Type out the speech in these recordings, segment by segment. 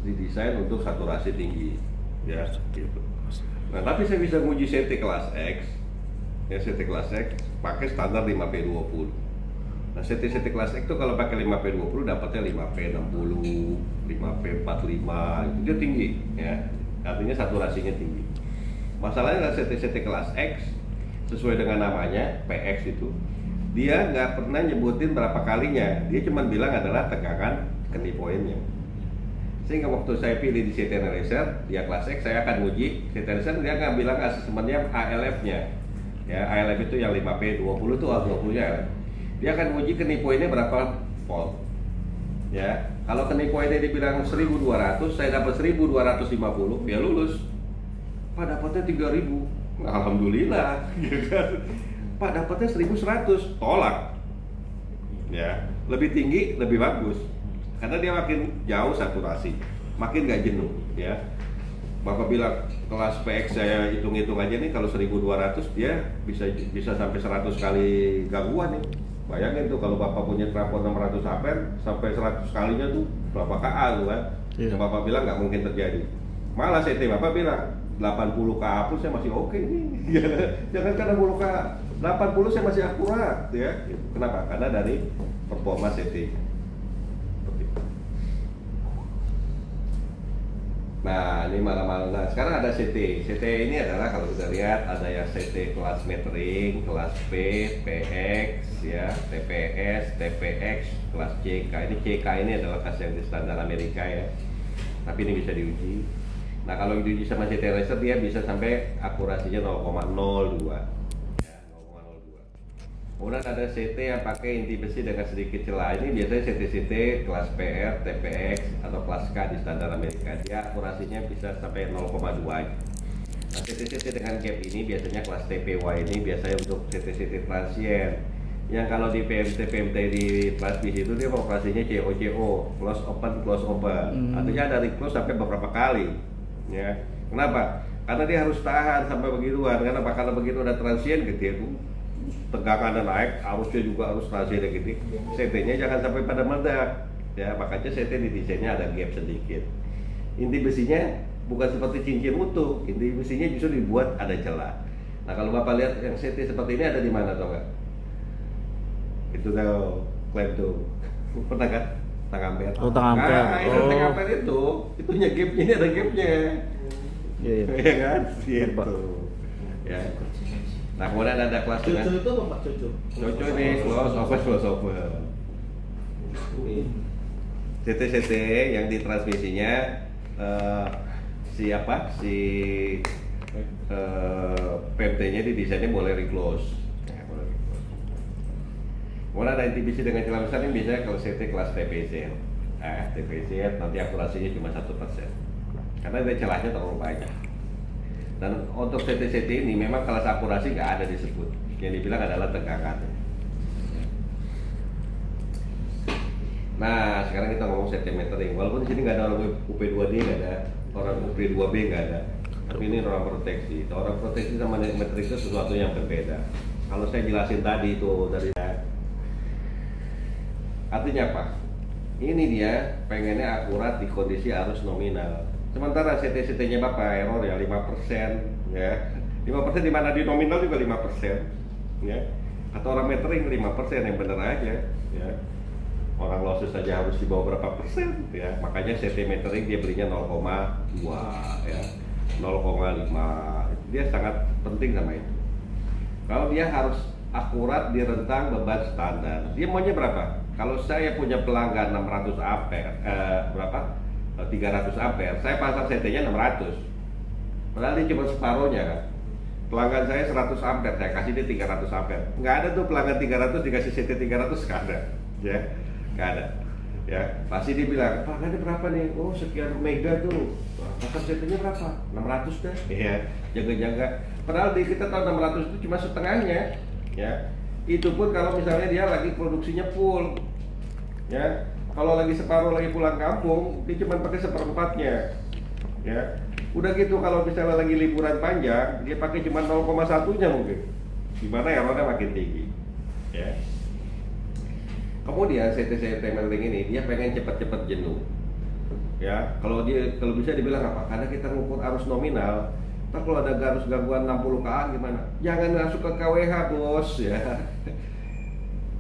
didesain untuk saturasi tinggi, ya. Gitu. Nah, tapi saya bisa nguji CT kelas X, ya CT kelas X pakai standar 5P20. Nah, CT kelas X itu kalau pakai 5P20 dapatnya 5P60, 5P45, itu dia tinggi, ya. Artinya saturasinya tinggi. Masalahnya CT kelas X sesuai dengan namanya PX itu, dia nggak pernah nyebutin berapa kalinya, dia cuma bilang adalah tegangan kendi poinnya. Sehingga waktu saya pilih di CT Analyzer, dia kelas X, saya akan uji CT Analyzer, dia nggak bilang asesmennya ALF-nya. Ya, ALF itu yang 5P20 tuh A20-nya. Dia akan uji kendi poinnya berapa volt. Ya, kalau kendi poinnya dibilang 1200, saya dapat 1250, ya lulus. Pak dapatnya 3000, alhamdulillah, ya kan? Pak dapatnya 1100, tolak. Ya, lebih tinggi lebih bagus, karena dia makin jauh saturasi, makin gak jenuh, ya. Bapak bilang kelas PX saya hitung-hitung aja nih, kalau 1200 dia bisa sampai 100 kali gangguan nih. Bayangin tuh kalau Bapak punya trafo 600 ampere sampai 100 kalinya tuh berapa KA tuh kan? Yang Bapak bilang nggak mungkin terjadi. Malah CT Bapak bilang 80 KA pun saya masih oke nih. Jangan karena 60 KA, 80 saya masih akurat, ya. Kenapa? Karena dari performa CT. Nah, ini malam-malam. Nah, sekarang ada CT. CT ini adalah kalau kita lihat ada yang CT kelas metering, kelas P, PX, ya, TPS, TPX, kelas CK. Ini CK ini adalah kelas yang di standar Amerika, ya. Tapi ini bisa diuji. Nah, kalau diuji sama CT Analyzer dia bisa sampai akurasinya 0,02. Ya, 0,02. Kemudian ada CT yang pakai inti besi dengan sedikit celah. Ini biasanya CT kelas PR, TPX atau kelas K di standar Amerika. Dia akurasinya bisa sampai 0,2. Nah, CT dengan gap ini biasanya kelas TPY ini biasanya untuk CT transient. Yang kalau di PMT di kelas bis itu dia operasinya CO, close open. Artinya dari close sampai beberapa kali. Ya, kenapa? Karena dia harus tahan sampai begituan. Kenapa? Karena begitu ada transient gitu, tegangannya naik, arusnya juga harus transient gitu. CT-nya jangan sampai pada meledak. Ya, makanya CT di desainnya ada gap sedikit. Inti besinya bukan seperti cincin utuh. Inti besinya justru dibuat ada celah. Nah, kalau Bapak lihat yang CT seperti ini ada di mana, tau nggak? Itu tuh klaim tuh. Pernah kan? Tang ampere. Oh, tang ampere. Nah, itu tang ampere itunya gapnya, ini ada gapnya. Iya kan? Gitu. Ya. Nah, kemudian ada kelas dengan Cucu itu apa Pak Cucu? Cucu nih, close over. CT yang di transmisinya PMT-nya di desainnya boleh reclose. Kemudian ada inti besi dengan celah besar ini biasanya kalau CT kelas TPZ. TPZ nanti akurasinya cuma 1%. Karena dia celahnya terlalu banyak. Dan untuk CT ini memang kelas akurasi nggak ada disebut. Yang dibilang adalah tegangan. Nah, sekarang kita ngomong CT metering. Walaupun di sini nggak ada orang UP2D, nggak ada orang UP2B, nggak ada. Tapi ini orang proteksi. Orang proteksi sama metering itu sesuatu yang berbeda. Kalau saya jelasin tadi itu dari artinya apa? Ini dia pengennya akurat di kondisi arus nominal. Sementara CT-nya Bapak error ya 5%, ya. 5% di mana di nominal juga 5%, ya. Atau orang metering 5% yang benar aja, ya. Orang losses saja harus di bawah berapa persen, ya. Makanya CT metering dia belinya 0,2, ya. 0,5. Dia sangat penting sama itu. Kalau dia harus akurat di rentang beban standar. Dia maunya berapa? Kalau saya punya pelanggan 600 ampere, 300 ampere, saya pasang CT-nya 600. Padahal dia cuma separuhnya kan. Pelanggan saya 100 ampere, saya kasih dia 300 ampere. Nggak ada tuh pelanggan 300 dikasih CT 300, nggak ada. Ya, nggak ada. Ya, pasti dia bilang, pelanggannya berapa nih? Oh, sekian mega tuh. Pasang CT-nya berapa? 600 dah. Iya, jaga-jaga. Padahal kita tahu 600 itu cuma setengahnya. Ya, itu pun kalau misalnya dia lagi produksinya full, ya. Kalau lagi separuh lagi pulang kampung, dia cuma pakai seperempatnya, ya. Udah gitu kalau misalnya lagi liburan panjang, dia pakai cuma 0,1-nya mungkin. Gimana errornya makin tinggi, ya. Kemudian CT metering ini dia pengen cepat-cepat jenuh, Ya, kalau bisa dibilang apa? Karena kita ngukur arus nominal. Ntar kalau ada arus gangguan 60 KA gimana? Jangan masuk ke KWH bos ya.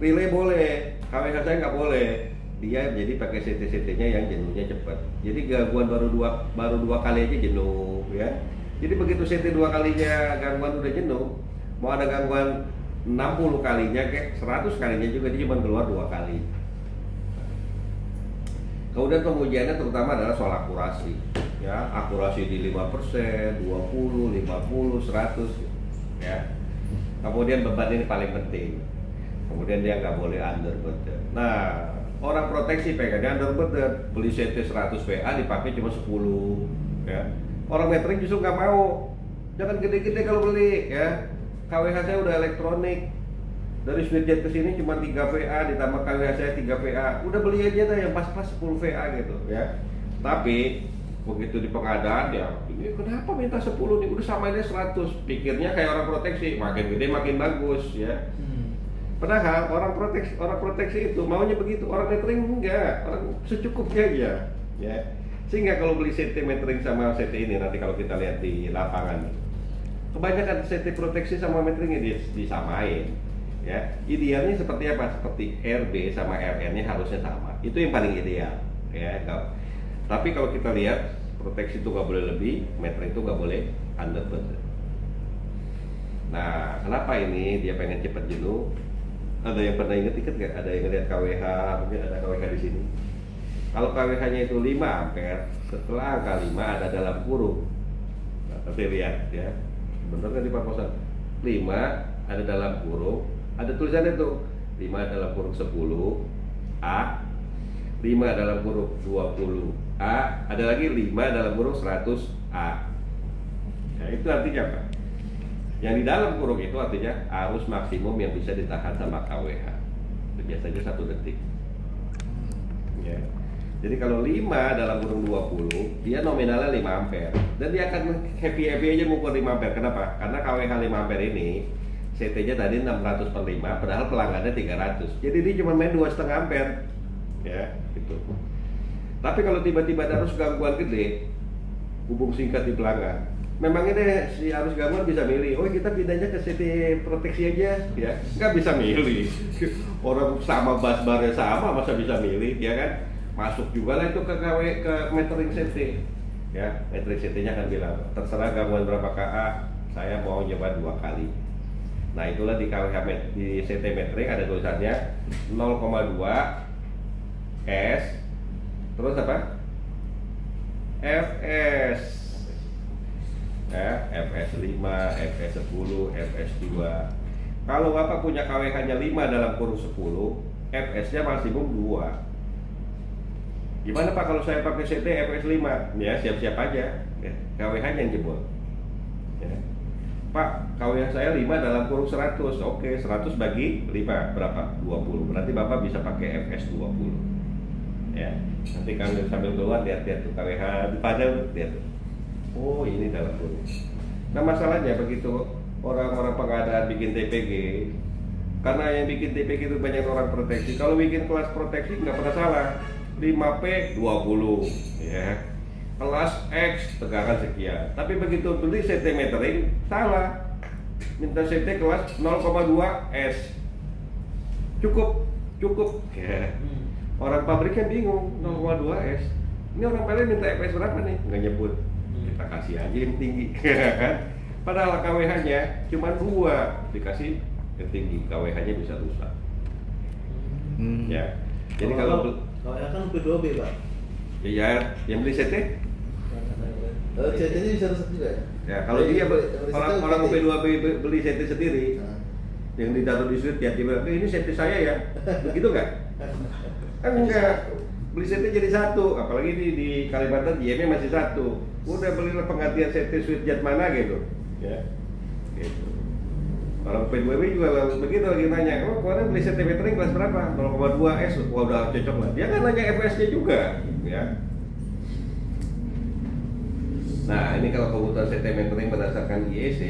Relay boleh, KWH saya nggak boleh. Dia jadi pakai CT-CT-nya yang jenuhnya cepat. Jadi gangguan baru dua kali aja jenuh ya. Jadi begitu CT 2 kalinya gangguan udah jenuh, mau ada gangguan 60 kalinya kayak 100 kalinya juga dia cuma keluar 2 kali. Kemudian pengujiannya terutama adalah soal akurasi. Ya, akurasi di 5%, 20, 50, 100 ya. Kemudian beban ini paling penting. Kemudian dia nggak boleh underburden. Nah, orang proteksi pegangnya underburden, beli CT 100 VA dipakai cuma 10 ya. Orang metering justru nggak mau. Jangan gede-gede kalau beli ya. KWH saya udah elektronik. Dari switchjet ke sini cuma 3 VA ditambah KWH saya 3 VA. Udah beli aja dah yang pas-pas 10 VA gitu ya. Tapi begitu di pengadaan ya, ini kenapa minta 10 nih? Udah samainnya 100. Pikirnya kayak orang proteksi, makin gede makin bagus ya. Padahal orang proteksi itu maunya begitu, orang metering enggak, orang secukupnya aja ya. Sehingga kalau beli CT metering sama CT ini nanti kalau kita lihat di lapangan, kebanyakan CT proteksi sama meteringnya disamain ya. Idealnya seperti apa? Seperti RB sama RN-nya harusnya sama. Itu yang paling ideal ya. Tapi kalau kita lihat proteksi itu nggak boleh lebih, metering itu nggak boleh underburden. Nah, kenapa ini dia pengen cepat jenuh? Ada yang pernah inget nggak? Ada yang ngeliat KWH, mungkin ada KWH di sini. Kalau KWH-nya itu 5 ampere, setelah angka 5 ada dalam kurung. Nah, tapi lihat ya, bener kan di Pak Kosan? 5 ada dalam kurung, ada tulisannya tuh 5 dalam kurung 10 A, 5 dalam kurung 20 A, ada lagi 5 dalam kurung 100 A. Nah, itu artinya apa? Yang di dalam kurung itu artinya arus maksimum yang bisa ditahan sama KWH. Itu biasanya 1 detik. Ya. Jadi kalau 5 dalam kurung 20, dia nominalnya 5 ampere. Dan dia akan happy aja mengukur 5 ampere. Kenapa? Karena KWH 5 ampere ini CT-nya tadi 600 per 5, padahal pelanggannya 300. Jadi dia cuma main 2,5 ampere. Ya, gitu. Tapi kalau tiba-tiba ada arus gangguan gede, hubung singkat di pelanggan, memangnya deh si arus gangguan bisa milih, oh kita pindahnya ke CT proteksi aja, ya nggak bisa milih. Orang sama busbarnya sama, masa bisa milih, ya kan? Masuk juga lah itu ke metering CT, ya metering CT-nya akan bilang, terserah gangguan berapa KA, saya mau nyoba 2 kali. Nah itulah di KWH di CT metering ada tulisannya 0,2 S, terus apa? FS. Ya, FS 5, FS 10, FS 2. Kalau Bapak punya KWH-nya 5 dalam kurung 10, FS-nya maksimum 2. Gimana Pak kalau saya pakai CT FS 5? Ya, siap-siap aja. Ya, KWH-nya yang jebol. Ya. Pak, KWH saya 5 dalam kurung 100. Oke, 100 bagi 5 berapa? 20. Berarti Bapak bisa pakai FS 20. Ya. Nanti kalau sambil keluar lihat-lihat tuh KWH di panel, lihat tuh. Oh ini dalam kurung. Nah masalahnya begitu orang-orang pengadaan bikin TPG, karena yang bikin TPG itu banyak orang proteksi. Kalau bikin kelas proteksi nggak pernah salah, 5P 20 ya, kelas X tegangan sekian. Tapi begitu beli CT metering salah, minta CT kelas 0,2 S, cukup ya. Orang pabriknya bingung 0,2 S. Ini orang PLN minta FS berapa nih? Nggak nyebut. Kita kasih aja yang tinggi, kan? Padahal KWH-nya cuma 2, dikasih yang tinggi, KWH-nya bisa rusak. Ya. Jadi kalau KWH kan P2B, Pak. Ya, yang beli CT? CT-nya bisa rusak juga ya? Ya, kalau dia orang P2B beli CT sendiri, yang ditaruh di switch ya, dia bilang, ini CT saya ya, begitu nggak? Kan enggak, beli CT jadi 1, apalagi di Kalimantan GM-nya masih 1. Udah belilah penggantian CT switchjet mana gitu, ya. Gitu. Kalau P2B juga begitu lagi nanya, oh kemarin beli CT metering kelas berapa? 0,2 S, wah udah cocok lah. Dia kan nanya FS-nya juga, ya. Nah ini kalau kebutuhan CT metering berdasarkan IEC,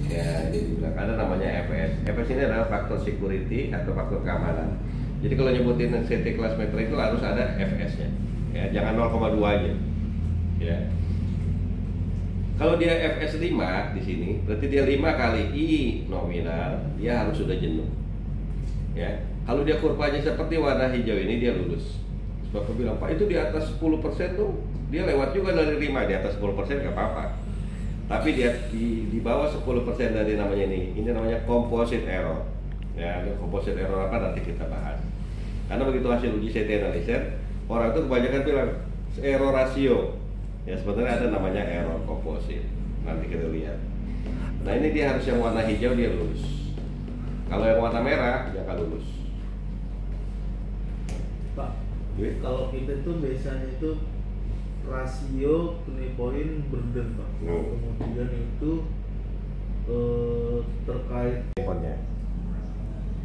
ya ini dibilang ada namanya FS. FS ini adalah faktor security atau faktor keamanan. Jadi kalau nyebutin CT kelas metering itu harus ada FS-nya, ya jangan 0,2 aja. Ya. Kalau dia FS 5 di sini, berarti dia 5 kali I nominal, dia harus sudah jenuh. Ya. Kalau dia kurvanya seperti warna hijau ini, dia lulus. Sebab aku bilang, Pak, itu di atas 10% tuh, dia lewat juga dari 5, di atas 10% nggak apa-apa. Tapi dia di bawah 10% dari namanya ini namanya composite error. Ya, composite error apa nanti kita bahas. Karena begitu hasil uji CT analyzer, orang itu kebanyakan bilang error rasio. Ya sebenarnya ada namanya error composite. Nanti kita lihat. Nah ini dia harus yang warna hijau dia lulus. Kalau yang warna merah dia akan lulus. Pak, kalau kita tuh biasanya itu rasio nilai poin burden Pak. Kemudian itu terkait Handphonenya.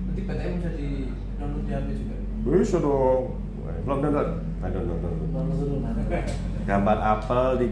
Berarti PTM bisa di download di HP juga? Bisa dong. Belum download. Gambar apel di